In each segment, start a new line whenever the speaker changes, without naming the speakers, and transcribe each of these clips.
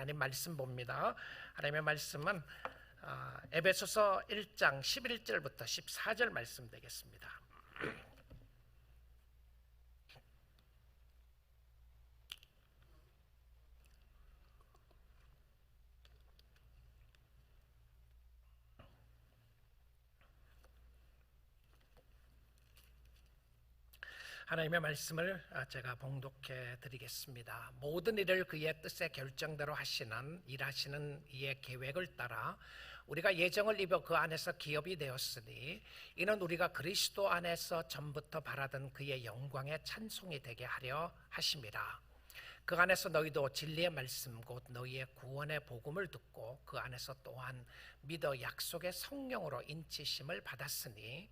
하나님 말씀 봅니다. 하나님의 말씀은 에베소서 1장 11절부터 14절 말씀 되겠습니다. 하나님의 말씀을 제가 봉독해 드리겠습니다. 모든 일을 그의 뜻의 결정대로 일하시는 이의 계획을 따라 우리가 예정을 입어 그 안에서 기업이 되었으니 이는 우리가 그리스도 안에서 전부터 바라던 그의 영광의 찬송이 되게 하려 하심이라. 그 안에서 너희도 진리의 말씀 곧 너희의 구원의 복음을 듣고 그 안에서 또한 믿어 약속의 성령으로 인치심을 받았으니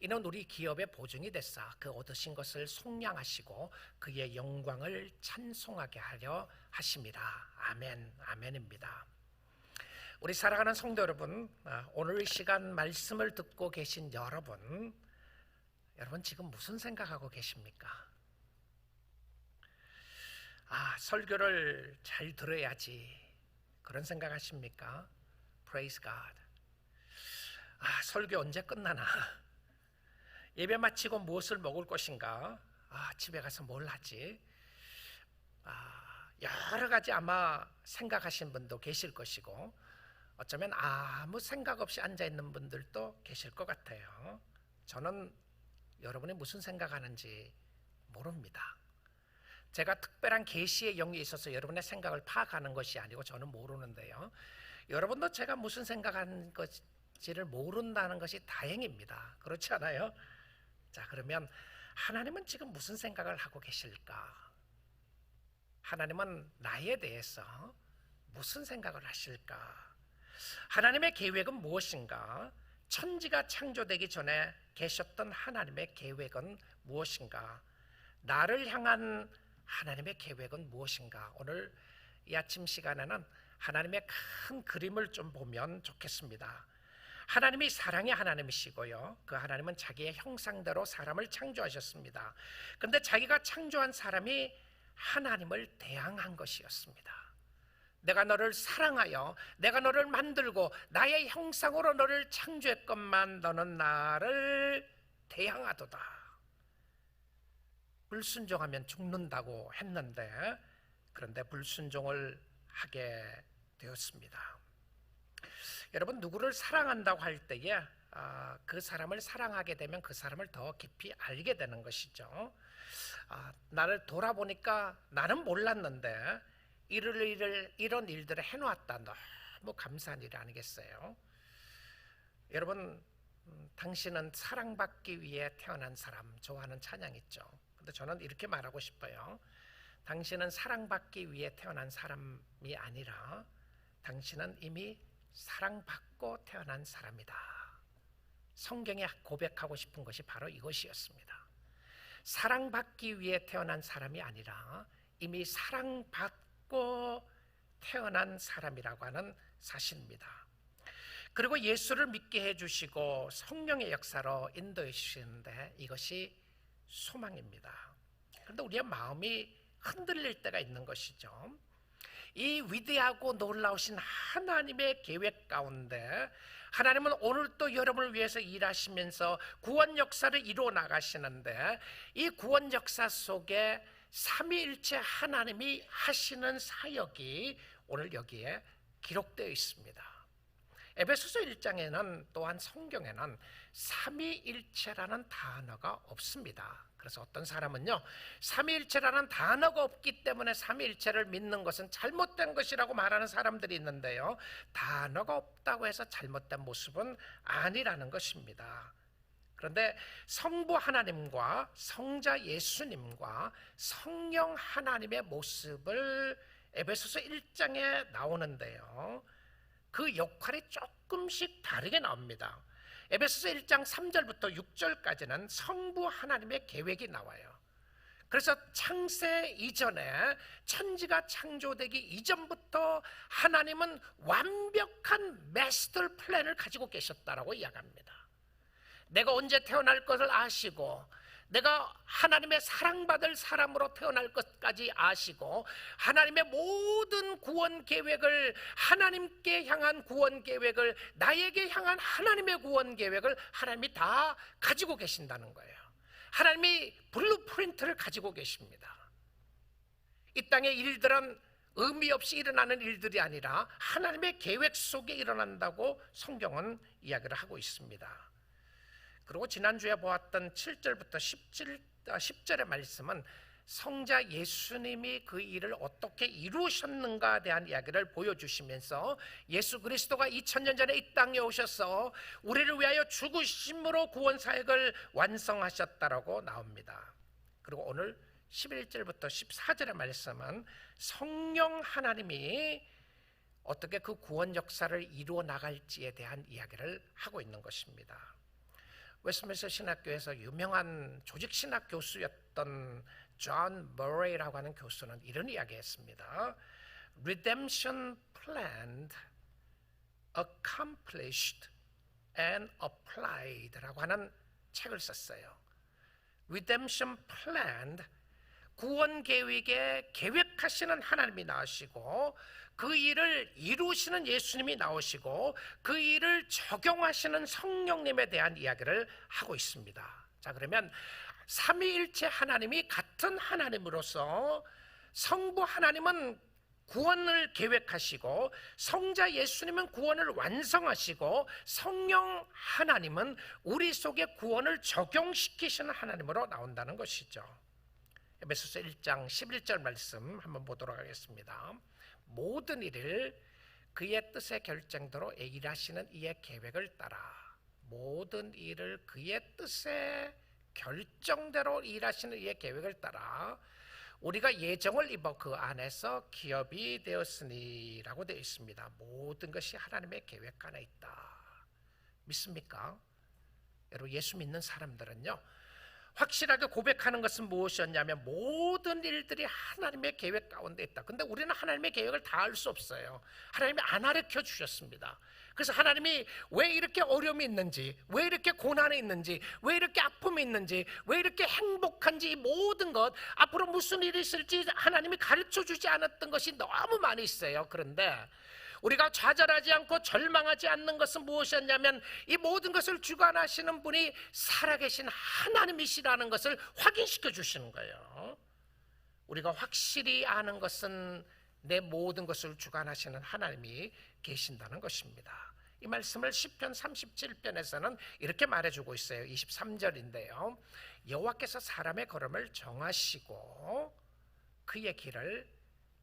이는 우리 기업의 보증이 됐사 그 얻으신 것을 속량하시고 그의 영광을 찬송하게 하려 하심이라. 아멘, 아멘입니다. 우리 사랑하는 성도 여러분, 오늘 이 시간 말씀을 듣고 계신 여러분 지금 무슨 생각하고 계십니까? 설교를 잘 들어야지 그런 생각하십니까? Praise God. 설교 언제 끝나나? 예배 마치고 무엇을 먹을 것인가? 집에 가서 뭘 하지? 여러 가지 아마 생각하신 분도 계실 것이고 어쩌면 아무 생각 없이 앉아있는 분들도 계실 것 같아요. 저는 여러분이 무슨 생각하는지 모릅니다. 제가 특별한 계시의 영이 있어서 여러분의 생각을 파악하는 것이 아니고 저는 모르는데요, 여러분도 제가 무슨 생각하는 것지를 모른다는 것이 다행입니다. 그렇지 않아요? 자, 그러면 하나님은 지금 무슨 생각을 하고 계실까? 하나님은 나에 대해서 무슨 생각을 하실까? 하나님의 계획은 무엇인가? 천지가 창조되기 전에 계셨던 하나님의 계획은 무엇인가? 나를 향한 하나님의 계획은 무엇인가? 오늘 이 아침 시간에는 하나님의 큰 그림을 좀 보면 좋겠습니다. 하나님이 사랑의 하나님이시고요, 그 하나님은 자기의 형상대로 사람을 창조하셨습니다. 그런데 자기가 창조한 사람이 하나님을 대항한 것이었습니다. 내가 너를 사랑하여 내가 너를 만들고 나의 형상으로 너를 창조했건만 너는 나를 대항하도다. 불순종하면 죽는다고 했는데 그런데 불순종을 하게 되었습니다. 여러분, 누구를 사랑한다고 할 때에 그 사람을 사랑하게 되면 그 사람을 더 깊이 알게 되는 것이죠. 나를 돌아보니까 나는 몰랐는데 이런 일들을 해놓았다. 너무 감사한 일 아니겠어요? 여러분, 당신은 사랑받기 위해 태어난 사람, 좋아하는 찬양 있죠. 근데 저는 이렇게 말하고 싶어요. 당신은 사랑받기 위해 태어난 사람이 아니라 당신은 이미 사랑받고 태어난 사람이다. 성경에 고백하고 싶은 것이 바로 이것이었습니다. 사랑받기 위해 태어난 사람이 아니라 이미 사랑받고 태어난 사람이라고 하는 사실입니다. 그리고 예수를 믿게 해주시고 성령의 역사로 인도해 주시는데 이것이 소망입니다. 그런데 우리의 마음이 흔들릴 때가 있는 것이죠. 이 위대하고 놀라우신 하나님의 계획 가운데 하나님은 오늘 또 여러분을 위해서 일하시면서 구원 역사를 이루어 나가시는데 이 구원 역사 속에 삼위일체 하나님이 하시는 사역이 오늘 여기에 기록되어 있습니다. 에베소서 1장에는 또한 성경에는 삼위일체라는 단어가 없습니다. 그래서 어떤 사람은요, 삼위일체라는 단어가 없기 때문에 삼위일체를 믿는 것은 잘못된 것이라고 말하는 사람들이 있는데요, 단어가 없다고 해서 잘못된 모습은 아니라는 것입니다. 그런데 성부 하나님과 성자 예수님과 성령 하나님의 모습을 에베소서 1장에 나오는데요, 그 역할이 조금씩 다르게 나옵니다. 에베소서 1장 3절부터 6절까지는 성부 하나님의 계획이 나와요. 그래서 창세 이전에, 천지가 창조되기 이전부터 하나님은 완벽한 마스터 플랜을 가지고 계셨다라고 이야기합니다. 내가 언제 태어날 것을 아시고 내가 하나님의 사랑받을 사람으로 태어날 것까지 아시고 하나님의 모든 구원 계획을, 하나님께 향한 구원 계획을, 나에게 향한 하나님의 구원 계획을 하나님이 다 가지고 계신다는 거예요. 하나님이 블루프린트를 가지고 계십니다. 이 땅의 일들은 의미 없이 일어나는 일들이 아니라 하나님의 계획 속에 일어난다고 성경은 이야기를 하고 있습니다. 그리고 지난주에 보았던 7절부터 10절의 말씀은 성자 예수님이 그 일을 어떻게 이루셨는가에 대한 이야기를 보여주시면서 예수 그리스도가 2000년 전에 이 땅에 오셔서 우리를 위하여 죽으심으로 구원 사역을 완성하셨다라고 나옵니다. 그리고 오늘 11절부터 14절의 말씀은 성령 하나님이 어떻게 그 구원 역사를 이루어 나갈지에 대한 이야기를 하고 있는 것입니다. 웨스트민스터 신학교에서 유명한 조직신학 교수였던 존 머레이라고 하는 교수는 이런 이야기했습니다. Redemption planned, accomplished and applied라고 하는 책을 썼어요. Redemption planned, 구원 계획에 계획하시는 하나님이 나오시고 그 일을 이루시는 예수님이 나오시고 그 일을 적용하시는 성령님에 대한 이야기를 하고 있습니다. 자, 그러면 삼위일체 하나님이 같은 하나님으로서 성부 하나님은 구원을 계획하시고 성자 예수님은 구원을 완성하시고 성령 하나님은 우리 속에 구원을 적용시키시는 하나님으로 나온다는 것이죠. 에베소서 1장 11절 말씀 한번 보도록 하겠습니다. 모든 일을 그의 뜻의 결정대로 일하시는 이의 계획을 따라, 모든 일을 그의 뜻의 결정대로 일하시는 이의 계획을 따라 우리가 예정을 입어 그 안에서 기업이 되었으니라고 되어 있습니다. 모든 것이 하나님의 계획 안에 있다. 믿습니까? 여러분, 예수 믿는 사람들은요, 확실하게 고백하는 것은 무엇이었냐면 모든 일들이 하나님의 계획 가운데 있다. 근데 우리는 하나님의 계획을 다 알 수 없어요. 하나님이 안 가르쳐 주셨습니다. 그래서 하나님이 왜 이렇게 어려움이 있는지, 왜 이렇게 고난이 있는지, 왜 이렇게 아픔이 있는지, 왜 이렇게 행복한지, 이 모든 것, 앞으로 무슨 일이 있을지 하나님이 가르쳐 주지 않았던 것이 너무 많이 있어요. 그런데 우리가 좌절하지 않고 절망하지 않는 것은 무엇이었냐면 이 모든 것을 주관하시는 분이 살아계신 하나님이시라는 것을 확인시켜 주시는 거예요. 우리가 확실히 아는 것은 내 모든 것을 주관하시는 하나님이 계신다는 것입니다. 이 말씀을 시편 37편에서는 이렇게 말해주고 있어요. 23절인데요. 여호와께서 사람의 걸음을 정하시고 그의 길을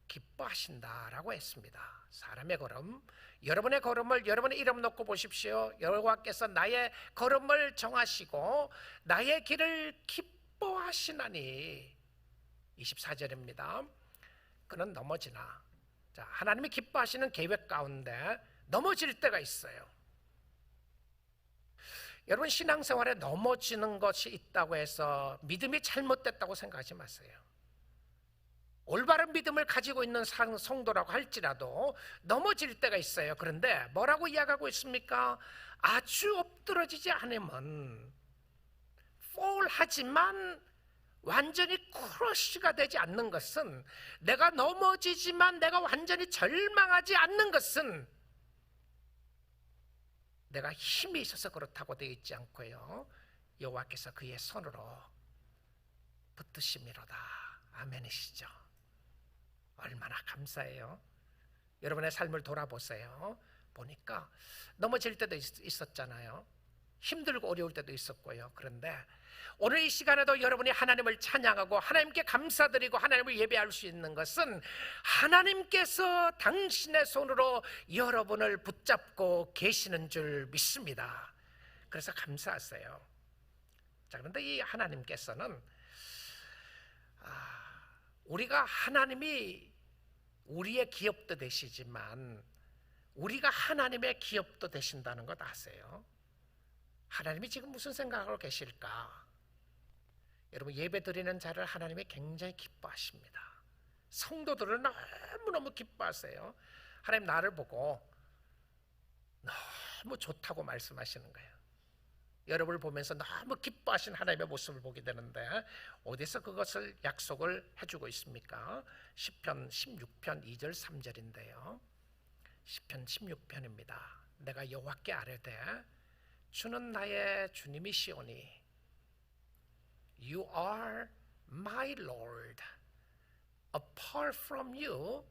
기뻐하신다라고 했습니다. 사람의 걸음, 여러분의 걸음을 여러분의 이름 놓고 보십시오. 여호와께서 나의 걸음을 정하시고 나의 길을 기뻐하시나니. 24절입니다. 그는 넘어지나. 자, 하나님이 기뻐하시는 계획 가운데 넘어질 때가 있어요. 여러분, 신앙생활에 넘어지는 것이 있다고 해서 믿음이 잘못됐다고 생각하지 마세요. 올바른 믿음을 가지고 있는 성도라고 할지라도 넘어질 때가 있어요. 그런데 뭐라고 이야기하고 있습니까? 아주 엎드러지지 않으면 fall 하지만 완전히 크러쉬가 되지 않는 것은, 내가 넘어지지만 내가 완전히 절망하지 않는 것은 내가 힘이 있어서 그렇다고 되어 있지 않고요, 여호와께서 그의 손으로 붙드심이로다. 아멘이시죠? 얼마나 감사해요. 여러분의 삶을 돌아보세요. 보니까 넘어질 때도 있었잖아요. 힘들고 어려울 때도 있었고요. 그런데 오늘 이 시간에도 여러분이 하나님을 찬양하고 하나님께 감사드리고 하나님을 예배할 수 있는 것은 하나님께서 당신의 손으로 여러분을 붙잡고 계시는 줄 믿습니다. 그래서 감사하세요. 자, 그런데 이 하나님께서는 우리가, 하나님이 우리의 기업도 되시지만 우리가 하나님의 기업도 되신다는 것 아세요? 하나님이 지금 무슨 생각하고 계실까? 여러분, 예배 드리는 자를 하나님이 굉장히 기뻐하십니다. 성도들을 너무너무 기뻐하세요. 하나님 나를 보고 너무 좋다고 말씀하시는 거예요. 여러분을 보면서 너무 기뻐하신 하나님의 모습을 보게 되는데 어디서 그것을 약속을 해주고 있습니까? 시편 16편 2절 3절인데요. 시편 16편입니다. 내가 여호와께 아뢰되 주는 나의 주님이시오니 You are my Lord. Apart from you,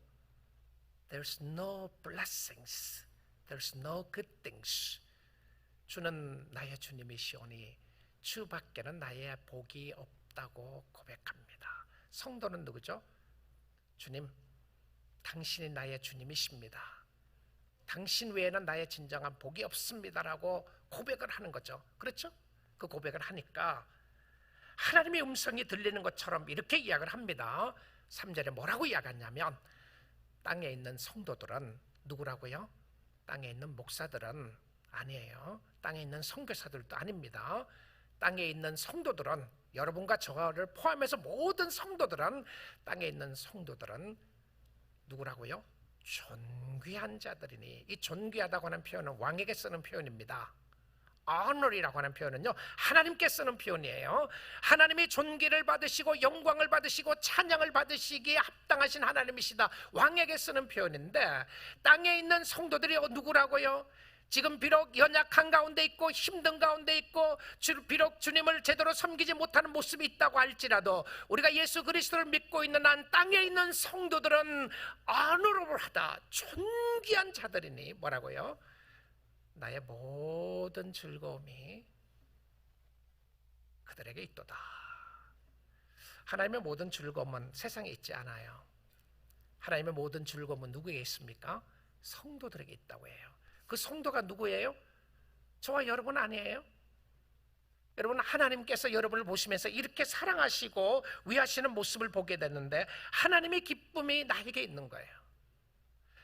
there's no blessings. There's no good things. 주는 나의 주님이시오니 주 밖에는 나의 복이 없다고 고백합니다. 성도는 누구죠? 주님, 당신이 나의 주님이십니다. 당신 외에는 나의 진정한 복이 없습니다라고 고백을 하는 거죠. 그렇죠? 그 고백을 하니까 하나님의 음성이 들리는 것처럼 이렇게 이야기를 합니다. 3절에 뭐라고 이야기하냐면 땅에 있는 성도들은 누구라고요? 땅에 있는 목사들은 아니에요. 땅에 있는 선교사들도 아닙니다. 땅에 있는 성도들은, 여러분과 저를 포함해서 모든 성도들은, 땅에 있는 성도들은 누구라고요? 존귀한 자들이니. 이 존귀하다고 하는 표현은 왕에게 쓰는 표현입니다. honor이라고 하는 표현은요, 하나님께 쓰는 표현이에요. 하나님이 존귀를 받으시고 영광을 받으시고 찬양을 받으시기에 합당하신 하나님이시다. 왕에게 쓰는 표현인데 땅에 있는 성도들이 누구라고요? 지금 비록 연약한 가운데 있고 힘든 가운데 있고 비록 주님을 제대로 섬기지 못하는 모습이 있다고 할지라도 우리가 예수 그리스도를 믿고 있는 한 땅에 있는 성도들은 honorable하다. 존귀한 자들이니 뭐라고요? 나의 모든 즐거움이 그들에게 있도다. 하나님의 모든 즐거움은 세상에 있지 않아요. 하나님의 모든 즐거움은 누구에게 있습니까? 성도들에게 있다고 해요. 그 성도가 누구예요? 저와 여러분 아니에요? 여러분, 하나님께서 여러분을 보시면서 이렇게 사랑하시고 위하시는 모습을 보게 됐는데 하나님의 기쁨이 나에게 있는 거예요.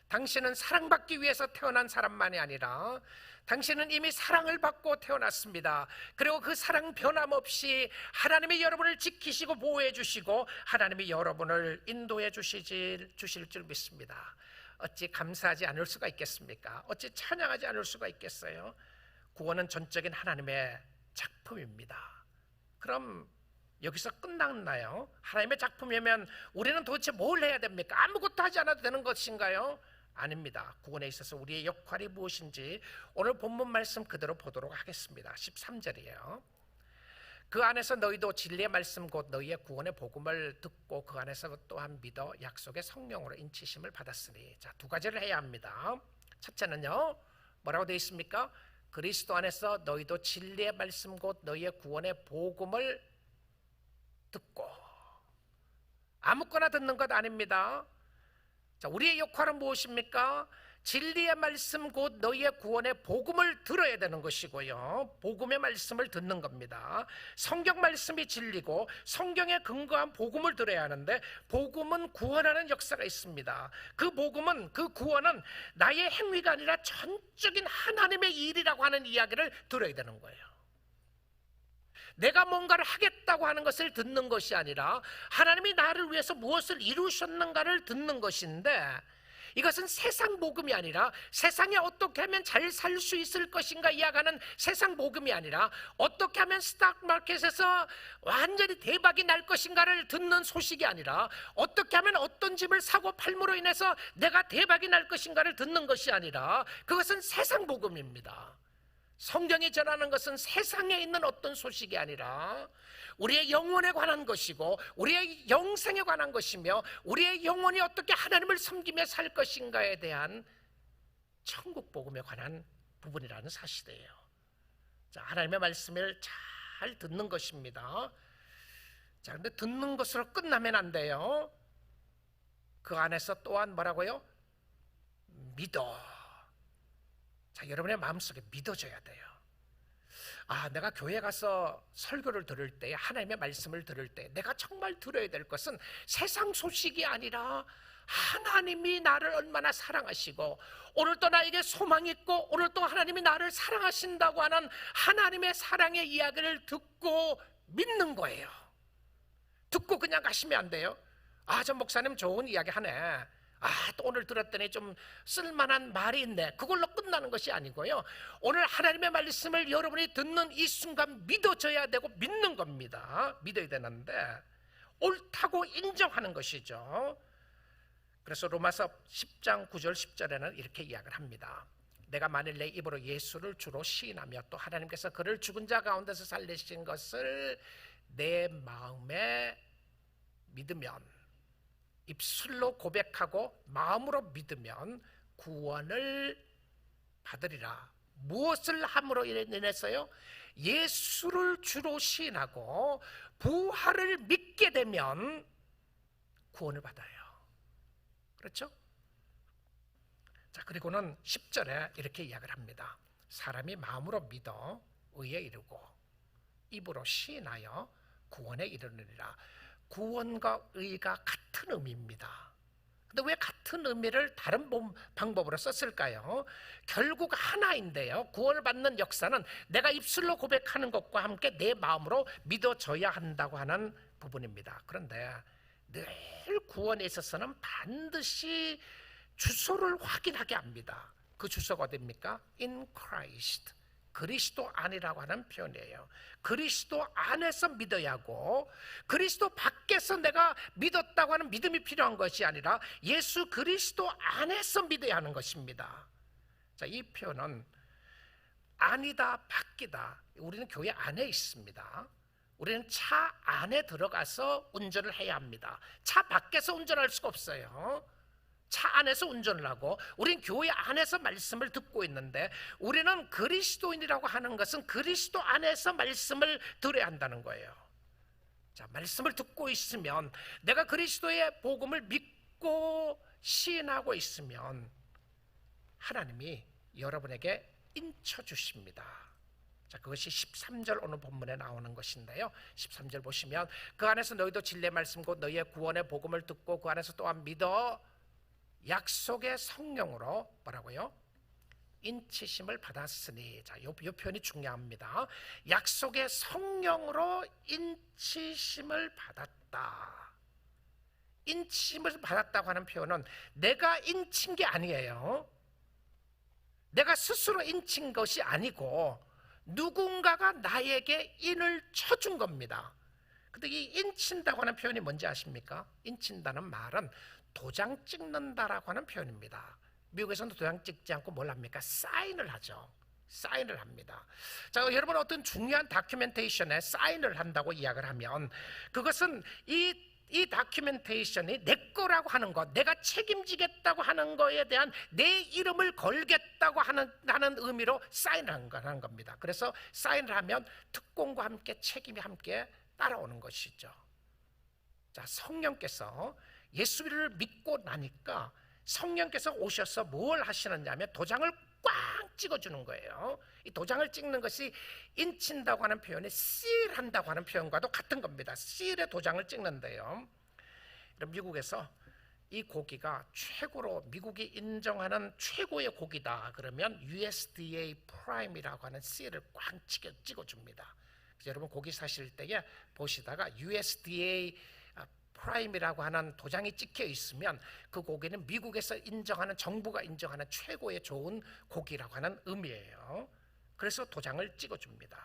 당신은 사랑받기 위해서 태어난 사람만이 아니라 당신은 이미 사랑을 받고 태어났습니다. 그리고 그 사랑 변함없이 하나님이 여러분을 지키시고 보호해 주시고 하나님이 여러분을 인도해 주실 줄 믿습니다. 어찌 감사하지 않을 수가 있겠습니까? 어찌 찬양하지 않을 수가 있겠어요? 구원은 전적인 하나님의 작품입니다. 그럼 여기서 끝났나요? 하나님의 작품이면 우리는 도대체 뭘 해야 됩니까? 아무것도 하지 않아도 되는 것인가요? 아닙니다. 구원에 있어서 우리의 역할이 무엇인지 오늘 본문 말씀 그대로 보도록 하겠습니다. 13절이에요. 그 안에서 너희도 진리의 말씀 곧 너희의 구원의 복음을 듣고 그 안에서 또한 믿어 약속의 성령으로 인치심을 받았으니. 자, 두 가지를 해야 합니다. 첫째는요, 뭐라고 되어 있습니까? 그리스도 안에서 너희도 진리의 말씀 곧 너희의 구원의 복음을 듣고. 아무거나 듣는 것 아닙니다. 자, 우리의 역할은 무엇입니까? 진리의 말씀 곧 너희의 구원의 복음을 들어야 되는 것이고요, 복음의 말씀을 듣는 겁니다. 성경 말씀이 진리고 성경에 근거한 복음을 들어야 하는데 복음은 구원하는 역사가 있습니다. 그 복음은, 그 구원은 나의 행위가 아니라 전적인 하나님의 일이라고 하는 이야기를 들어야 되는 거예요. 내가 뭔가를 하겠다고 하는 것을 듣는 것이 아니라 하나님이 나를 위해서 무엇을 이루셨는가를 듣는 것인데, 이것은 세상 복음이 아니라 세상에 어떻게 하면 잘 살 수 있을 것인가 이야기하는 세상 복음이 아니라 어떻게 하면 스탁마켓에서 완전히 대박이 날 것인가를 듣는 소식이 아니라 어떻게 하면 어떤 집을 사고 팔므로 인해서 내가 대박이 날 것인가를 듣는 것이 아니라 그것은 세상 복음입니다. 성경이 전하는 것은 세상에 있는 어떤 소식이 아니라 우리의 영혼에 관한 것이고 우리의 영생에 관한 것이며 우리의 영혼이 어떻게 하나님을 섬기며 살 것인가에 대한 천국 복음에 관한 부분이라는 사실이에요. 자, 하나님의 말씀을 잘 듣는 것입니다. 자, 근데 듣는 것으로 끝나면 안 돼요. 그 안에서 또한 뭐라고요? 믿어. 자, 여러분의 마음속에 믿어져야 돼요. 아, 내가 교회 가서 설교를 들을 때, 하나님의 말씀을 들을 때 내가 정말 들어야 될 것은 세상 소식이 아니라 하나님이 나를 얼마나 사랑하시고 오늘도 나에게 소망이 있고 오늘도 하나님이 나를 사랑하신다고 하는 하나님의 사랑의 이야기를 듣고 믿는 거예요. 듣고 그냥 가시면 안 돼요. 아, 저 목사님 좋은 이야기 하네. 또 오늘 들었더니 좀 쓸만한 말이 있네, 그걸로 끝나는 것이 아니고요, 오늘 하나님의 말씀을 여러분이 듣는 이 순간 믿어져야 되고 믿는 겁니다. 믿어야 되는데 옳다고 인정하는 것이죠. 그래서 로마서 10장 9절 10절에는 이렇게 이야기를 합니다. 내가 만일 내 입으로 예수를 주로 시인하며 또 하나님께서 그를 죽은 자 가운데서 살리신 것을 내 마음에 믿으면, 입술로 고백하고 마음으로 믿으면 구원을 받으리라. 무엇을 함으로 인해서요? 예수를 주로 시인하고 부활을 믿게 되면 구원을 받아요. 그렇죠? 자, 그리고는 10절에 이렇게 이야기를 합니다. 사람이 마음으로 믿어 의에 이르고 입으로 시인하여 구원에 이르느니라. 구원과 의가 같은 의미입니다. 근데 왜 같은 의미를 다른 방법으로 썼을까요? 결국 하나인데요, 구원을 받는 역사는 내가 입술로 고백하는 것과 함께 내 마음으로 믿어져야 한다고 하는 부분입니다. 그런데 늘 구원에 있어서는 반드시 주소를 확인하게 합니다. 그 주소가 어디입니까? In Christ, 그리스도 안이라고 하는 표현이에요. 그리스도 안에서 믿어야 하고, 그리스도 밖에서 내가 믿었다고 하는 믿음이 필요한 것이 아니라 예수 그리스도 안에서 믿어야 하는 것입니다. 자, 이 표현은 안이다 밖이다, 우리는 교회 안에 있습니다. 우리는 차 안에 들어가서 운전을 해야 합니다. 차 밖에서 운전할 수가 없어요. 차 안에서 운전을 하고, 우린 교회 안에서 말씀을 듣고 있는데, 우리는 그리스도인이라고 하는 것은 그리스도 안에서 말씀을 들어야 한다는 거예요. 자, 말씀을 듣고 있으면, 내가 그리스도의 복음을 믿고 시인하고 있으면 하나님이 여러분에게 인쳐주십니다. 자, 그것이 13절 오늘 본문에 나오는 것인데요, 13절 보시면 그 안에서 너희도 진리의 말씀 곧 너희의 구원의 복음을 듣고 그 안에서 또한 믿어 약속의 성령으로 뭐라고요? 인치심을 받았으니. 자, 요 표현이 중요합니다. 약속의 성령으로 인치심을 받았다. 인치심을 받았다고 하는 표현은 내가 인친 게 아니에요. 내가 스스로 인친 것이 아니고 누군가가 나에게 인을 쳐준 겁니다. 근데 이 인친다고 하는 표현이 뭔지 아십니까? 인친다는 말은 도장 찍는다라고 하는 표현입니다. 미국에서는 도장 찍지 않고 뭘 합니까? 사인을 하죠. 사인을 합니다. 자, 여러분 어떤 중요한 다큐멘테이션에 사인을 한다고 이야기를 하면 그것은 이 다큐멘테이션이 내 거라고 하는 것, 내가 책임지겠다고 하는 거에 대한 내 이름을 걸겠다고 하는 의미로 사인을 하는 겁니다. 그래서 사인을 하면 특권과 함께 책임이 함께 따라오는 것이죠. 자, 성령께서 예수를 믿고 나니까 성령께서 오셔서 뭘 하시느냐면 도장을 꽉 찍어주는 거예요. 이 도장을 찍는 것이 인친다고 하는 표현이 씨일한다고 하는 표현과도 같은 겁니다. 씨일에 도장을 찍는데요, 미국에서 이 고기가 최고로 미국이 인정하는 최고의 고기다 그러면 USDA 프라임이라고 하는 씨일을 꽉 찍어줍니다. 그래서 여러분 고기 사실 때에 보시다가 USDA 프라임이라고 하는 도장이 찍혀 있으면 그 고기는 미국에서 인정하는, 정부가 인정하는 최고의 좋은 고기라고 하는 의미예요. 그래서 도장을 찍어줍니다.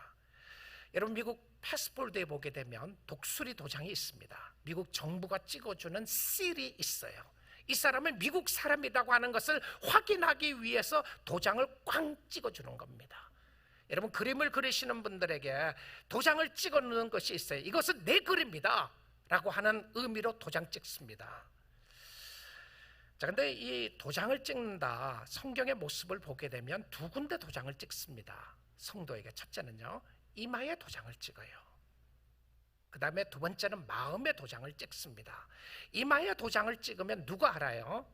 여러분 미국 패스포드에 보게 되면 독수리 도장이 있습니다. 미국 정부가 찍어주는 실이 있어요. 이 사람은 미국 사람이라고 하는 것을 확인하기 위해서 도장을 꽝 찍어주는 겁니다. 여러분 그림을 그리시는 분들에게 도장을 찍어놓는 것이 있어요. 이것은 내 그림이다 라고 하는 의미로 도장 찍습니다. 자, 근데 이 도장을 찍는다, 성경의 모습을 보게 되면 두 군데 도장을 찍습니다. 성도에게 첫째는요, 이마에 도장을 찍어요. 그 다음에 두 번째는 마음의 도장을 찍습니다. 이마에 도장을 찍으면 누가 알아요?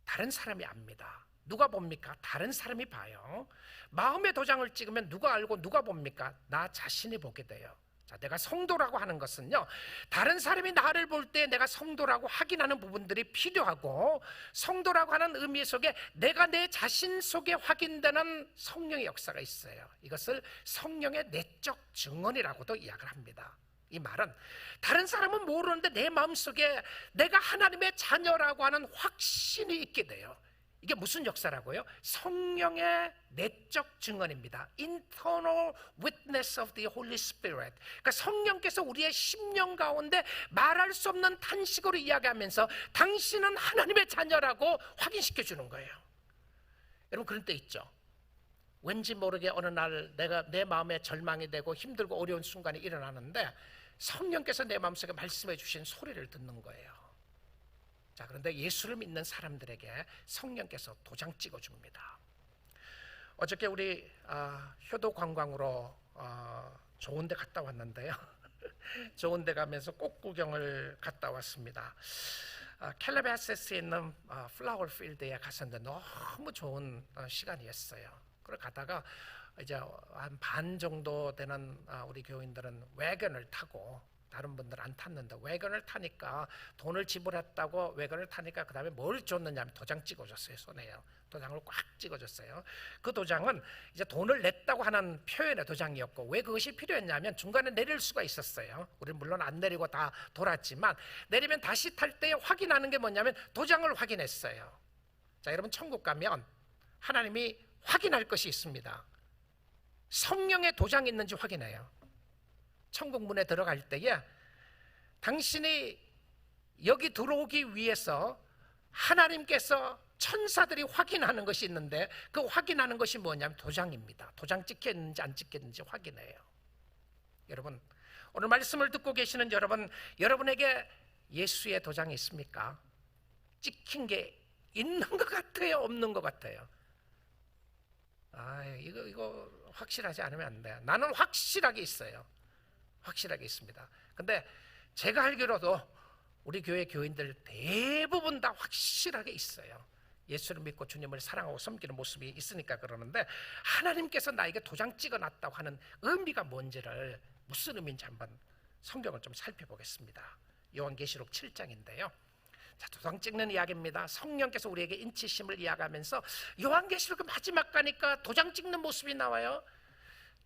다른 사람이 압니다. 누가 봅니까? 다른 사람이 봐요. 마음의 도장을 찍으면 누가 알고 누가 봅니까? 나 자신이 보게 돼요. 자, 내가 성도라고 하는 것은요, 다른 사람이 나를 볼 때 내가 성도라고 확인하는 부분들이 필요하고, 성도라고 하는 의미 속에 내가 내 자신 속에 확인되는 성령의 역사가 있어요. 이것을 성령의 내적 증언이라고도 이야기를 합니다. 이 말은 다른 사람은 모르는데 내 마음속에 내가 하나님의 자녀라고 하는 확신이 있게 돼요. 이게 무슨 역사라고요? 성령의 내적 증언입니다. Internal witness of the Holy Spirit. 그러니까 성령께서 우리의 심령 가운데 말할 수 없는 탄식으로 이야기하면서 당신은 하나님의 자녀라고 확인시켜 주는 거예요. 여러분, 그런 때 있죠. 왠지 모르게 어느 날 내가 내 마음에 절망이 되고 힘들고 어려운 순간이 일어나는데 성령께서 내 마음속에 말씀해 주신 소리를 듣는 거예요. 자, 그런데 예수를 믿는 사람들에게 성령께서 도장 찍어줍니다. 어저께 우리 효도 관광으로 좋은 데 갔다 왔는데요. 좋은 데 가면서 꽃구경을 갔다 왔습니다. 캘라바스에 있는 플라워 필드에 갔었는데 너무 좋은 시간이었어요. 그걸 가다가 이제 한 반 정도 되는 우리 교인들은 wä건을 타고, 다른 분들은 안 탔는데 wä건을 타니까 돈을 지불했다고 wä건을 타니까 그 다음에 뭘 줬느냐 하면 도장 찍어줬어요. 손에요. 도장을 꽉 찍어줬어요. 그 도장은 이제 돈을 냈다고 하는 표현의 도장이었고, 왜 그것이 필요했냐면 중간에 내릴 수가 있었어요. 우리는 물론 안 내리고 다 돌았지만 내리면 다시 탈 때 확인하는 게 뭐냐면 도장을 확인했어요. 자, 여러분, 천국 가면 하나님이 확인할 것이 있습니다. 성령의 도장이 있는지 확인해요. 천국 문에 들어갈 때에 당신이 여기 들어오기 위해서 하나님께서 천사들이 확인하는 것이 있는데, 그 확인하는 것이 뭐냐면 도장입니다. 도장 찍혔는지 안 찍혔는지 확인해요. 여러분, 오늘 말씀을 듣고 계시는 여러분, 여러분에게 예수의 도장이 있습니까? 찍힌 게 있는 것 같아요, 없는 것 같아요? 이거 확실하지 않으면 안 돼요. 나는 확실하게 있어요. 확실하게 있습니다. 근데 제가 알기로도 우리 교회 교인들 대부분 다 확실하게 있어요. 예수를 믿고 주님을 사랑하고 섬기는 모습이 있으니까 그러는데, 하나님께서 나에게 도장 찍어놨다고 하는 의미가 뭔지를, 무슨 의미인지 한번 성경을 좀 살펴보겠습니다. 요한계시록 7장인데요. 자, 도장 찍는 이야기입니다. 성령께서 우리에게 인치심을 이야기하면서 요한계시록 마지막 가니까 도장 찍는 모습이 나와요.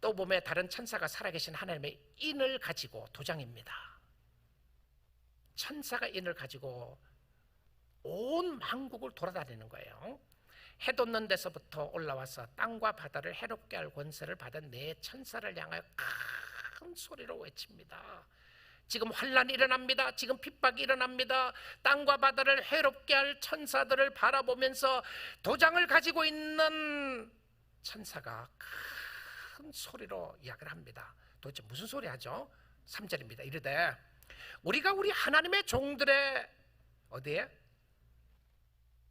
또 몸에 다른 천사가 살아계신 하나님의 인을 가지고, 도장입니다. 천사가 인을 가지고 온 만국을 돌아다니는 거예요. 해 돋는 데서부터 올라와서 땅과 바다를 해롭게 할 권세를 받은 네 천사를 향하여 큰 소리로 외칩니다. 지금 환란이 일어납니다. 지금 핍박이 일어납니다. 땅과 바다를 해롭게 할 천사들을 바라보면서 도장을 가지고 있는 천사가 큰 소리로 이야기를 합니다. 도대체 무슨 소리 하죠? 3절입니다. 이르되 우리가 우리 하나님의 종들의 어디에?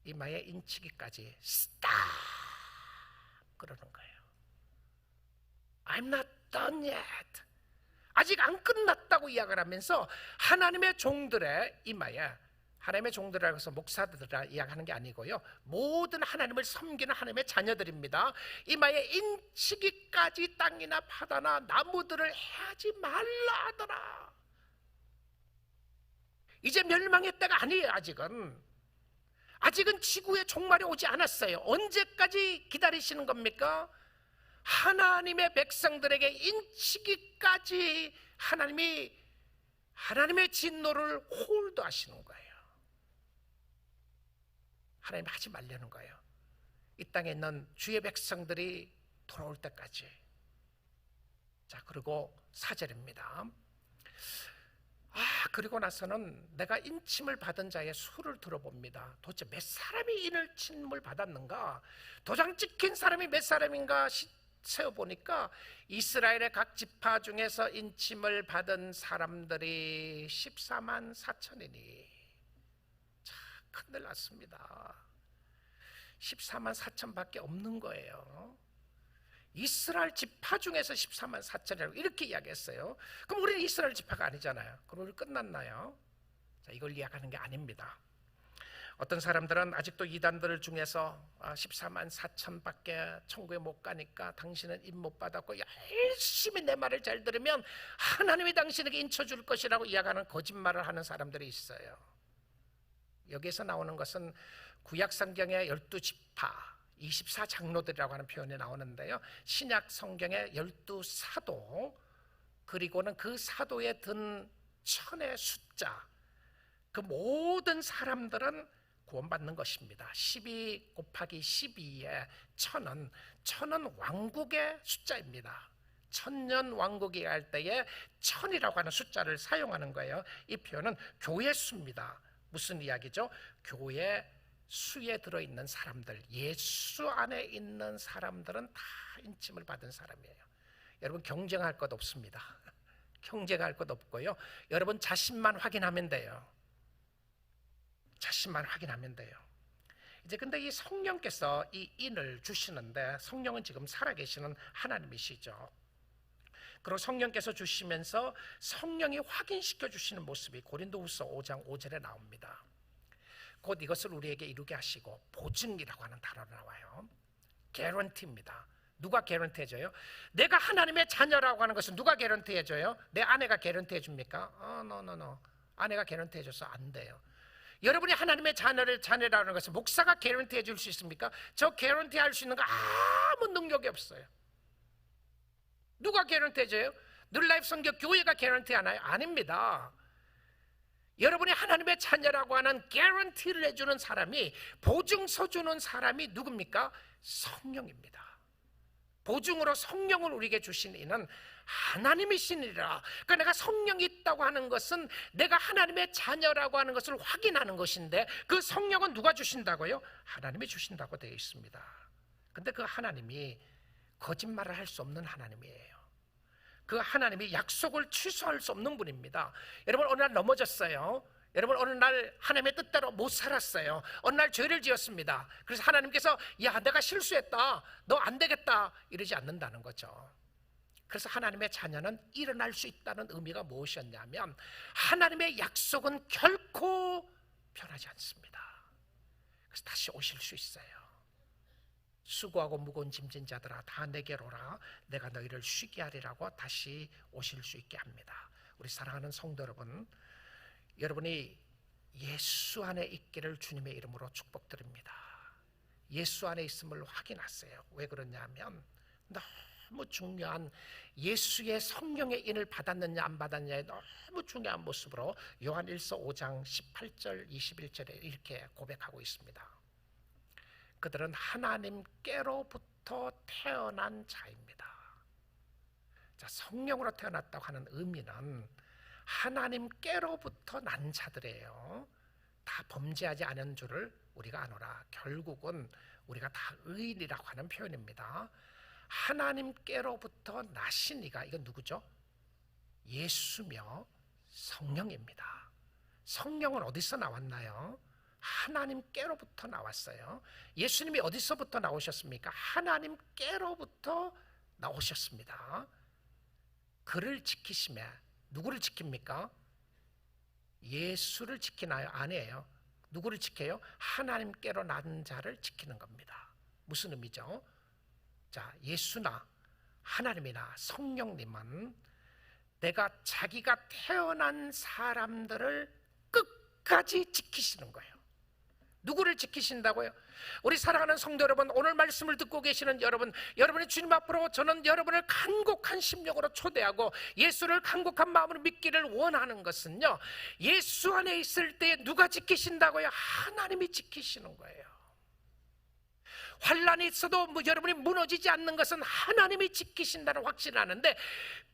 이마에 인치기까지 스탑 그러는 거예요. I'm not done yet. 아직 안 끝났다고 이야기를 하면서 하나님의 종들의 이마에, 하나님의 종들이라고 해서 목사들이라 이야기하는 게 아니고요, 모든 하나님을 섬기는 하나님의 자녀들입니다. 이마에 인치기까지 땅이나 바다나 나무들을 해하지 말라 하더라. 이제 멸망의 때가 아니에요. 아직은 지구의 종말이 오지 않았어요. 언제까지 기다리시는 겁니까? 하나님의 백성들에게 인치기까지 하나님의 진노를 홀드하시는 거예요. 하나님 하지 말려는 거예요. 이 땅에 있는 주의 백성들이 돌아올 때까지. 자, 그리고 4절입니다. 그리고 나서는 내가 인침을 받은 자의 수를 들어봅니다. 도대체 몇 사람이 인침을 받았는가? 도장 찍힌 사람이 몇 사람인가 세어보니까 이스라엘의 각 지파 중에서 인침을 받은 사람들이 14만 4천이니 참 큰일 났습니다. 14만 4천밖에 없는 거예요. 이스라엘 지파 중에서 14만 4천이라고 이렇게 이야기했어요. 그럼 우리는 이스라엘 지파가 아니잖아요. 그럼 우리 끝났나요? 자, 이걸 이야기하는 게 아닙니다. 어떤 사람들은 아직도 이단들 중에서 14만 4천밖에 천국에 못 가니까 당신은 인 못 받았고 열심히 내 말을 잘 들으면 하나님이 당신에게 인쳐줄 것이라고 이야기하는 거짓말을 하는 사람들이 있어요. 여기에서 나오는 것은 구약 성경의 12지파 24장로들이라고 하는 표현이 나오는데요, 신약 성경의 12사도 그리고는 그 사도에 든 천의 숫자, 그 모든 사람들은 구원받는 것입니다. 12 곱하기 12의 천은 왕국의 숫자입니다. 천년 왕국이 할 때에 천이라고 하는 숫자를 사용하는 거예요. 이 표현은 교회 수입니다. 무슨 이야기죠? 교회 수에 들어있는 사람들, 예수 안에 있는 사람들은 다 인침을 받은 사람이에요. 여러분, 경쟁할 것 없습니다. 경쟁할 것 없고요. 여러분 자신만 확인하면 돼요. 자신만 확인하면 돼요. 이제 근데 이 성령께서 이 인을 주시는데, 성령은 지금 살아계시는 하나님이시죠. 그리고 성령께서 주시면서 성령이 확인시켜 주시는 모습이 고린도후서 5장 5절에 나옵니다. 곧 이것을 우리에게 이루게 하시고, 보증이라고 하는 단어가 나와요. 개런티입니다. 누가 개런티 해줘요? 내가 하나님의 자녀라고 하는 것은 누가 개런티 해줘요? 내 아내가 개런티 해줍니까? no. 아내가 개런티 해줘서 안 돼요. 여러분이 하나님의 자녀라는 것은 목사가 개런티 해줄 수 있습니까? 저 개런티 할 수 있는 거 아무 능력이 없어요. 누가 개런티 해줘요? 늘라이프 성교 교회가 개런티 하나요? 아닙니다. 여러분이 하나님의 자녀라고 하는 개런티를 해주는 사람이, 보증서 주는 사람이 누굽니까? 성령입니다. 보증으로 성령을 우리에게 주신 이는 하나님이시니라. 그러니까 내가 성령이 있다고 하는 것은 내가 하나님의 자녀라고 하는 것을 확인하는 것인데, 그 성령은 누가 주신다고요? 하나님이 주신다고 되어 있습니다. 근데 그 하나님이 거짓말을 할 수 없는 하나님이에요. 그 하나님이 약속을 취소할 수 없는 분입니다. 여러분, 어느 날 넘어졌어요. 여러분, 어느 날 하나님의 뜻대로 못 살았어요. 어느 날 죄를 지었습니다. 그래서 하나님께서 야, 내가 실수했다, 너 안 되겠다, 이러지 않는다는 거죠. 그래서 하나님의 자녀는 일어날 수 있다는 의미가 무엇이었냐면, 하나님의 약속은 결코 변하지 않습니다. 그래서 다시 오실 수 있어요. 수고하고 무거운 짐진 자들아 다 내게로 오라, 내가 너희를 쉬게 하리라고 다시 오실 수 있게 합니다. 우리 사랑하는 성도 여러분, 여러분이 예수 안에 있기를 주님의 이름으로 축복드립니다. 예수 안에 있음을 확인하세요. 왜 그러냐면, 너무 중요한, 예수의 성령의 인을 받았느냐 안 받았느냐의 너무 중요한 모습으로 요한 1서 5장 18절 21절에 이렇게 고백하고 있습니다. 그들은 하나님께로부터 태어난 자입니다. 자, 성령으로 태어났다고 하는 의미는 하나님께로부터 난 자들이에요. 다 범죄하지 않은 줄을 우리가 아노라. 결국은 우리가 다 의인이라고 하는 표현입니다. 하나님께로부터 나신 이가, 이건 누구죠? 예수며 성령입니다. 성령은 어디서 나왔나요? 하나님께로부터 나왔어요. 예수님이 어디서부터 나오셨습니까? 하나님께로부터 나오셨습니다. 그를 지키시며, 누구를 지킵니까? 예수를 지키나요? 아니에요. 누구를 지켜요? 하나님께로 난 자를 지키는 겁니다. 무슨 의미죠? 자, 예수나 하나님이나 성령님은 내가 자기가 태어난 사람들을 끝까지 지키시는 거예요. 누구를 지키신다고요? 우리 사랑하는 성도 여러분, 오늘 말씀을 듣고 계시는 여러분, 여러분의 주님 앞으로 저는 여러분을 간곡한 심령으로 초대하고 예수를 간곡한 마음으로 믿기를 원하는 것은요, 예수 안에 있을 때 누가 지키신다고요? 하나님이 지키시는 거예요. 환란이 있어도 여러분이 무너지지 않는 것은 하나님이 지키신다는 확신을 하는데,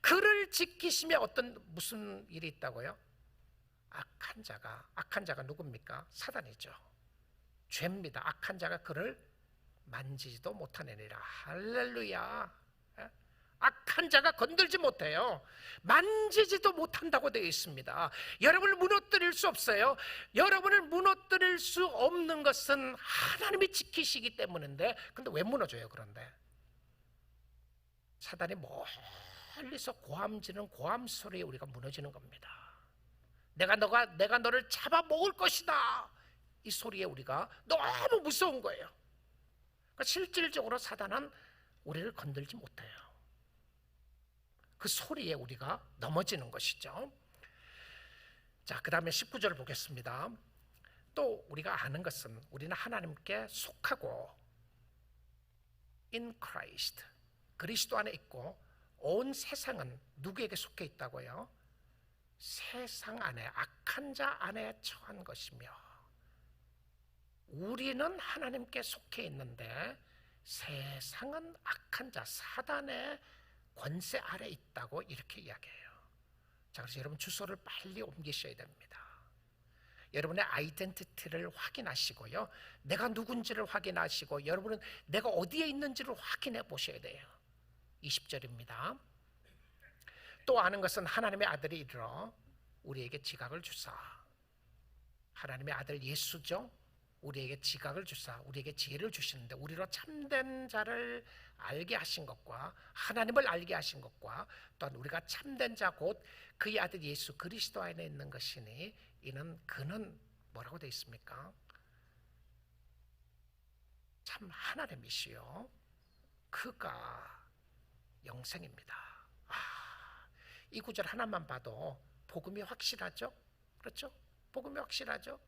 그를 지키시며 무슨 일이 있다고요? 악한 자가 누굽니까? 사단이죠. 죄입니다. 악한 자가 그를 만지지도 못하느니라. 할렐루야. 악한 자가 건들지 못해요. 만지지도 못한다고 되어 있습니다. 여러분을 무너뜨릴 수 없어요. 여러분을 무너뜨릴 수 없는 것은 하나님이 지키시기 때문인데, 근데 왜 무너져요? 그런데 사단이 멀리서 고함지는 고함 소리에 우리가 무너지는 겁니다. 내가 너를 잡아먹을 것이다, 이 소리에 우리가 너무 무서운 거예요. 그러니까 실질적으로 사단은 우리를 건들지 못해요. 그 소리에 우리가 넘어지는 것이죠. 자, 그 다음에 19절 보겠습니다. 또 우리가 아는 것은 우리는 하나님께 속하고 in Christ, 그리스도 안에 있고 온 세상은 누구에게 속해 있다고요? 세상 안에, 악한 자 안에 처한 것이며, 우리는 하나님께 속해 있는데 세상은 악한 자, 사단의 권세 아래 있다고 이렇게 이야기해요. 자, 그래서 여러분 주소를 빨리 옮기셔야 됩니다. 여러분의 아이덴티티를 확인하시고요, 내가 누군지를 확인하시고, 여러분은 내가 어디에 있는지를 확인해 보셔야 돼요. 20절입니다. 또 아는 것은 하나님의 아들이 이르러 우리에게 지각을 주사, 하나님의 아들 예수죠. 우리에게 지각을 주사 우리에게 지혜를 주시는데, 우리로 참된 자를 알게 하신 것과 하나님을 알게 하신 것과 또한 우리가 참된 자 곧 그의 아들 예수 그리스도 안에 있는 것이니, 이는 그는 뭐라고 되어 있습니까? 참 하나님이시요 그가 영생입니다. 이 구절 하나만 봐도 복음이 확실하죠? 그렇죠? 복음이 확실하죠?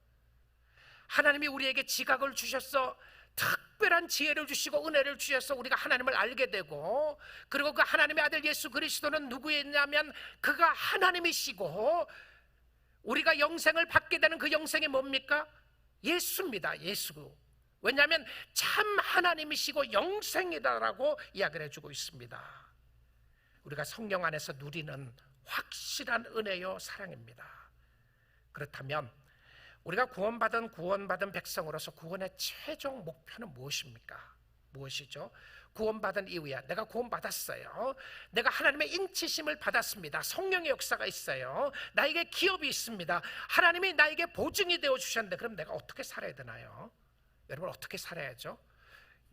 하나님이 우리에게 지각을 주셔서 특별한 지혜를 주시고 은혜를 주셔서 우리가 하나님을 알게 되고, 그리고 그 하나님의 아들 예수 그리스도는 누구였냐면 그가 하나님이시고, 우리가 영생을 받게 되는 그 영생이 뭡니까? 예수입니다. 예수. 왜냐하면 참 하나님이시고 영생이다라고 이야기를 해주고 있습니다. 우리가 성령 안에서 누리는 확실한 은혜요 사랑입니다. 그렇다면 우리가 구원받은 백성으로서 구원의 최종 목표는 무엇입니까? 무엇이죠? 구원받은 이후에 내가 구원받았어요. 내가 하나님의 인치심을 받았습니다. 성령의 역사가 있어요. 나에게 기업이 있습니다. 하나님이 나에게 보증이 되어 주셨는데, 그럼 내가 어떻게 살아야 되나요? 여러분 어떻게 살아야죠?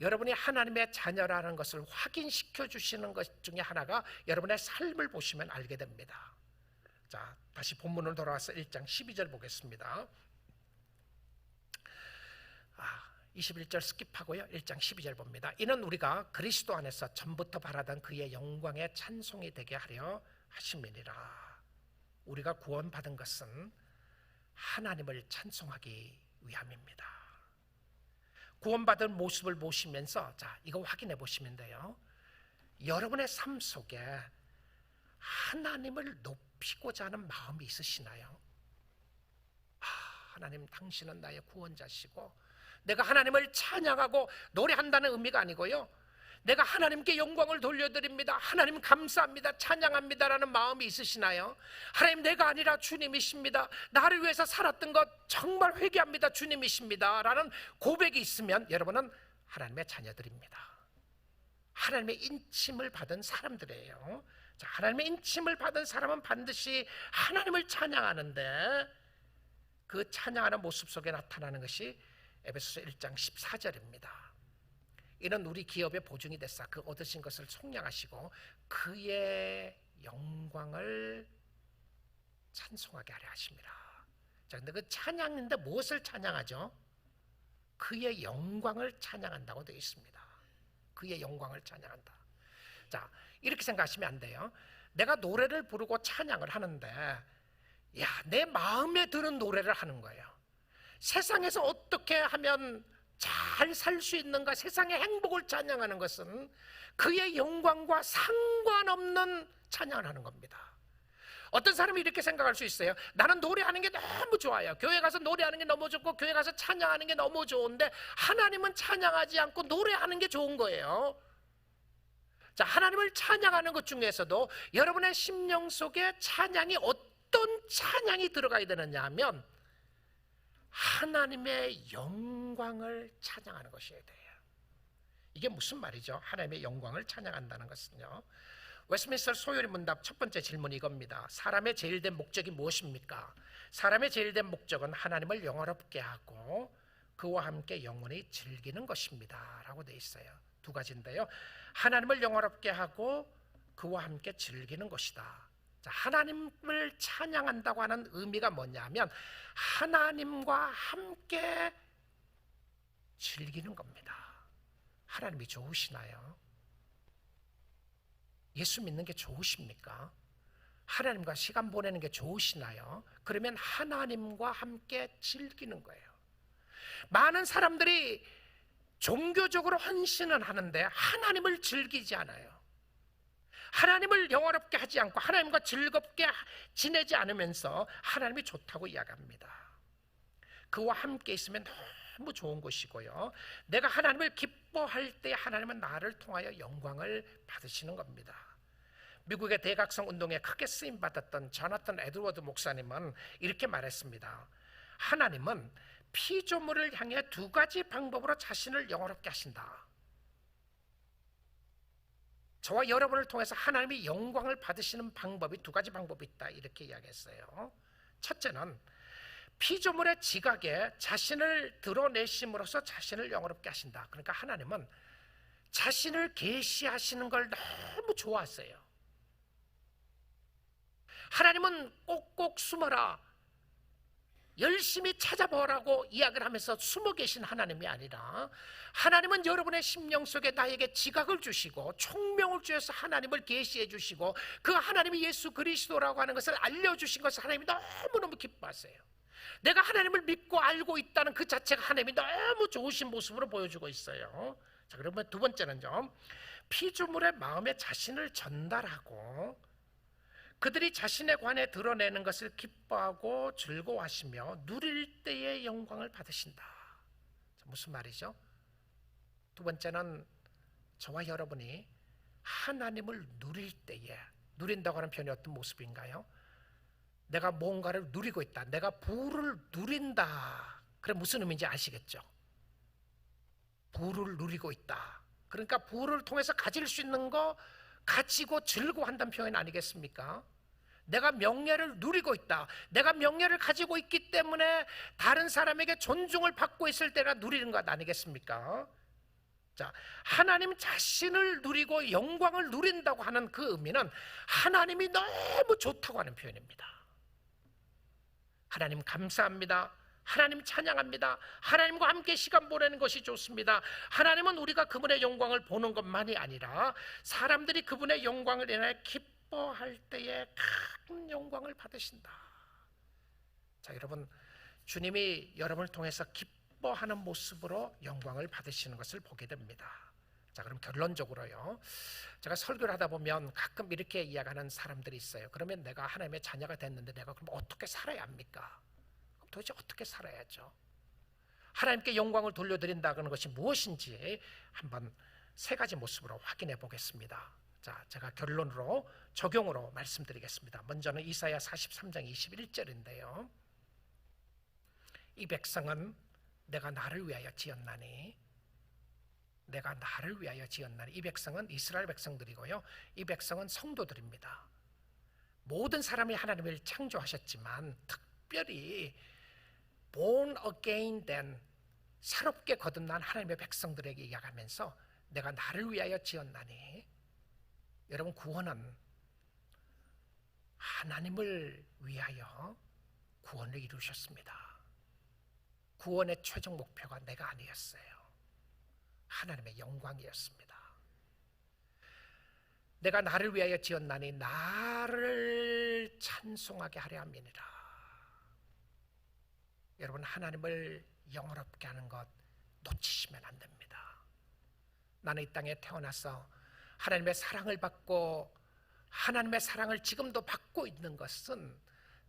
여러분이 하나님의 자녀라는 것을 확인시켜 주시는 것 중에 하나가 여러분의 삶을 보시면 알게 됩니다. 자, 다시 본문으로 돌아와서 1장 12절 보겠습니다. 21절 스킵하고요, 1장 12절 봅니다. 이는 우리가 그리스도 안에서 전부터 바라던 그의 영광의 찬송이 되게 하려 하심이니라. 우리가 구원받은 것은 하나님을 찬송하기 위함입니다. 구원받은 모습을 보시면서, 자, 이거 확인해 보시면 돼요. 여러분의 삶 속에 하나님을 높이고자 하는 마음이 있으시나요? 하나님, 당신은 나의 구원자시고, 내가 하나님을 찬양하고 노래한다는 의미가 아니고요, 내가 하나님께 영광을 돌려드립니다, 하나님 감사합니다, 찬양합니다라는 마음이 있으시나요? 하나님, 내가 아니라 주님이십니다, 나를 위해서 살았던 것 정말 회개합니다, 주님이십니다 라는 고백이 있으면 여러분은 하나님의 자녀들입니다. 하나님의 인침을 받은 사람들이에요. 자, 하나님의 인침을 받은 사람은 반드시 하나님을 찬양하는데, 그 찬양하는 모습 속에 나타나는 것이 에베소서 1장 14절입니다. 이는 우리 기업의 보증이 됐사 그 얻으신 것을 속량하시고 그의 영광을 찬송하게 하려 하십니다. 자, 근데 그 찬양인데 무엇을 찬양하죠? 그의 영광을 찬양한다고 되어 있습니다. 그의 영광을 찬양한다. 자, 이렇게 생각하시면 안 돼요. 내가 노래를 부르고 찬양을 하는데, 내 마음에 드는 노래를 하는 거예요. 세상에서 어떻게 하면 잘 살 수 있는가, 세상의 행복을 찬양하는 것은 그의 영광과 상관없는 찬양을 하는 겁니다. 어떤 사람이 이렇게 생각할 수 있어요. 나는 노래하는 게 너무 좋아요. 교회 가서 노래하는 게 너무 좋고 교회 가서 찬양하는 게 너무 좋은데, 하나님은 찬양하지 않고 노래하는 게 좋은 거예요. 자, 하나님을 찬양하는 것 중에서도 여러분의 심령 속에 찬양이 어떤 찬양이 들어가야 되느냐 하면 하나님의 영광을 찬양하는 것이어야 돼요. 이게 무슨 말이죠? 하나님의 영광을 찬양한다는 것은요, 웨스트민스터 소요리 문답 첫 번째 질문이 이겁니다. 사람의 제일된 목적이 무엇입니까? 사람의 제일된 목적은 하나님을 영화롭게 하고 그와 함께 영원히 즐기는 것입니다 라고 되어 있어요. 두 가지인데요, 하나님을 영화롭게 하고 그와 함께 즐기는 것이다. 자, 하나님을 찬양한다고 하는 의미가 뭐냐면 하나님과 함께 즐기는 겁니다. 하나님이 좋으시나요? 예수 믿는 게 좋으십니까? 하나님과 시간 보내는 게 좋으시나요? 그러면 하나님과 함께 즐기는 거예요. 많은 사람들이 종교적으로 헌신은 하는데 하나님을 즐기지 않아요. 하나님을 영화롭게 하지 않고 하나님과 즐겁게 지내지 않으면서 하나님이 좋다고 이야기합니다. 그와 함께 있으면 너무 좋은 것이고요, 내가 하나님을 기뻐할 때 하나님은 나를 통하여 영광을 받으시는 겁니다. 미국의 대각성 운동에 크게 쓰임받았던 조나탄 에드워드 목사님은 이렇게 말했습니다. 하나님은 피조물을 향해 두 가지 방법으로 자신을 영화롭게 하신다. 저와 여러분을 통해서 하나님이 영광을 받으시는 방법이 두 가지 방법이 있다, 이렇게 이야기했어요. 첫째는 피조물의 지각에 자신을 드러내심으로써 자신을 영화롭게 하신다. 그러니까 하나님은 자신을 계시하시는 걸 너무 좋아하세요. 하나님은 꼭꼭 숨어라, 열심히 찾아보라고 이야기를 하면서 숨어 계신 하나님이 아니라, 하나님은 여러분의 심령 속에 나에게 지각을 주시고 총명을 주셔서 하나님을 계시해 주시고 그 하나님이 예수 그리스도라고 하는 것을 알려주신 것을 하나님이 너무너무 기뻐하세요. 내가 하나님을 믿고 알고 있다는 그 자체가 하나님이 너무 좋으신 모습으로 보여주고 있어요. 자, 그러면 두 번째는요, 피조물의 마음에 자신을 전달하고 그들이 자신에 관해 드러내는 것을 기뻐하고 즐거워하시며 누릴 때의 영광을 받으신다. 무슨 말이죠? 두 번째는 저와 여러분이 하나님을 누릴 때에, 누린다고 하는 표현이 어떤 모습인가요? 내가 뭔가를 누리고 있다, 내가 부를 누린다. 그래, 무슨 의미인지 아시겠죠? 부를 누리고 있다, 그러니까 부를 통해서 가질 수 있는 거 가지고 즐거워한다는 표현 아니겠습니까? 내가 명예를 누리고 있다, 내가 명예를 가지고 있기 때문에 다른 사람에게 존중을 받고 있을 때가 누리는 것 아니겠습니까? 자, 하나님 자신을 누리고 영광을 누린다고 하는 그 의미는 하나님이 너무 좋다고 하는 표현입니다. 하나님 감사합니다, 하나님 찬양합니다, 하나님과 함께 시간 보내는 것이 좋습니다. 하나님은 우리가 그분의 영광을 보는 것만이 아니라 사람들이 그분의 영광을 인하여 기뻐할 때에 큰 영광을 받으신다. 자, 여러분, 주님이 여러분을 통해서 기뻐하는 모습으로 영광을 받으시는 것을 보게 됩니다. 자, 그럼 결론적으로요, 제가 설교를 하다 보면 가끔 이렇게 이야기하는 사람들이 있어요. 그러면 내가 하나님의 자녀가 됐는데 내가 그럼 어떻게 살아야 합니까? 도대체 어떻게 살아야죠? 하나님께 영광을 돌려드린다는 것이 무엇인지 한번 세 가지 모습으로 확인해 보겠습니다. 자, 제가 결론으로 적용으로 말씀드리겠습니다. 먼저는 이사야 43장 21절인데요. 이 백성은 내가 나를 위하여 지었나니, 내가 나를 위하여 지었나니. 이 백성은 이스라엘 백성들이고요, 이 백성은 성도들입니다. 모든 사람이 하나님을 창조하셨지만 특별히 born again 된 새롭게 거듭난 하나님의 백성들에게 이야기하면서 내가 나를 위하여 지었나니. 여러분, 구원은 하나님을 위하여 구원을 이루셨습니다. 구원의 최종 목표가 내가 아니었어요. 하나님의 영광이었습니다. 내가 나를 위하여 지었나니 나를 찬송하게 하려 함이니라. 여러분, 하나님을 영화롭게 하는 것 놓치시면 안 됩니다. 나는 이 땅에 태어나서 하나님의 사랑을 받고 하나님의 사랑을 지금도 받고 있는 것은,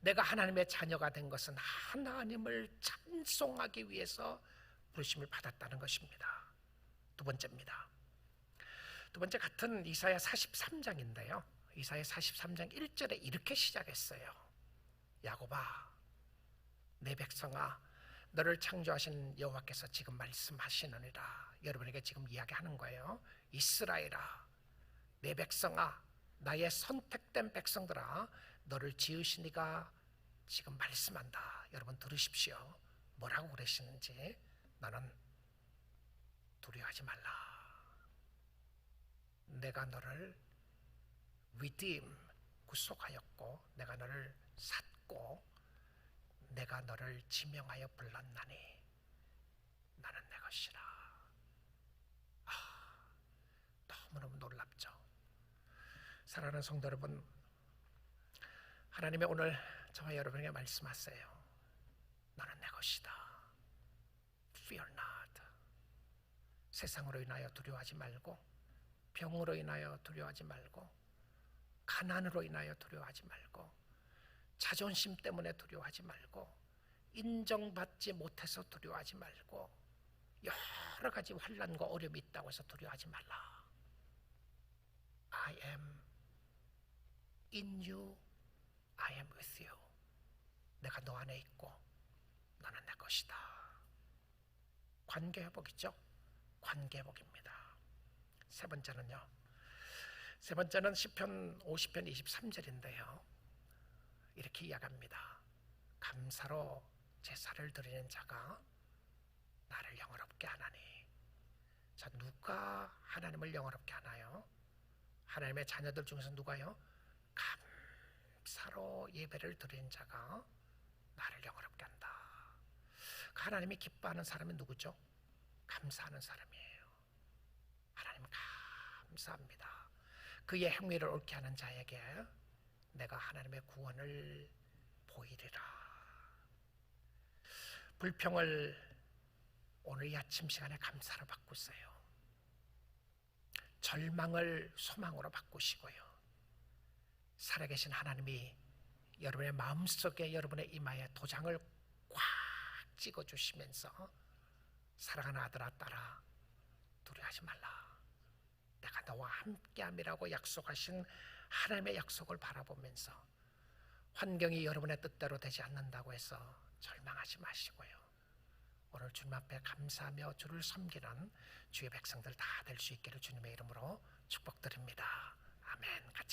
내가 하나님의 자녀가 된 것은 하나님을 찬송하기 위해서 부르심을 받았다는 것입니다. 두 번째입니다. 두 번째, 같은 이사야 43장인데요 이사야 43장 1절에 이렇게 시작했어요. 야곱아, 내 백성아, 너를 창조하신 여호와께서 지금 말씀하시느니라. 여러분에게 지금 이야기하는 거예요. 이스라엘아, 내 백성아, 나의 선택된 백성들아, 너를 지으신 이가 지금 말씀한다. 여러분 들으십시오. 뭐라고 그러시는지. 너는 두려워하지 말라. 내가 너를 redeem, 구속하였고 내가 너를 샀고 내가 너를 지명하여 불렀나니 나는 내 것이라. 너무너무 놀랍죠. 사랑하는 성도 여러분, 하나님의 오늘 저와 여러분에게 말씀하세요. 너는 내 것이다. Fear not. 세상으로 인하여 두려워하지 말고, 병으로 인하여 두려워하지 말고, 가난으로 인하여 두려워하지 말고, 자존심 때문에 두려워하지 말고, 인정받지 못해서 두려워하지 말고, 여러 가지 환난과 어려움이 있다고 해서 두려워하지 말라. I am in you, I am with you. 내가 너 안에 있고 너는 내 것이다. 관계회복이죠. 관계회복입니다. 세 번째는요, 세 번째는 시편 50편 23절인데요 이렇게 이야기합니다. 감사로 제사를 드리는 자가 나를 영화롭게 하나니. 자, 누가 하나님을 영화롭게 하나요? 하나님의 자녀들 중에서 누가요? 감사로 예배를 드리는 자가 나를 영화롭게 한다. 하나님이 기뻐하는 사람이 누구죠? 감사하는 사람이에요. 하나님 감사합니다. 그의 행위를 옳게 하는 자에게 내가 하나님의 구원을 보이리라. 불평을 오늘 이 아침 시간에 감사로 바꾸세요. 절망을 소망으로 바꾸시고요. 살아계신 하나님이 여러분의 마음속에, 여러분의 이마에 도장을 꽉 찍어주시면서 사랑하는 아들아 딸아, 두려워하지 말라. 내가 너와 함께함이라고 약속하신 하나님의 약속을 바라보면서 환경이 여러분의 뜻대로 되지 않는다고 해서 절망하지 마시고요. 오늘 주님 앞에 감사하며 주를 섬기는 주의 백성들 다 될 수 있기를 주님의 이름으로 축복드립니다. 아멘. 같이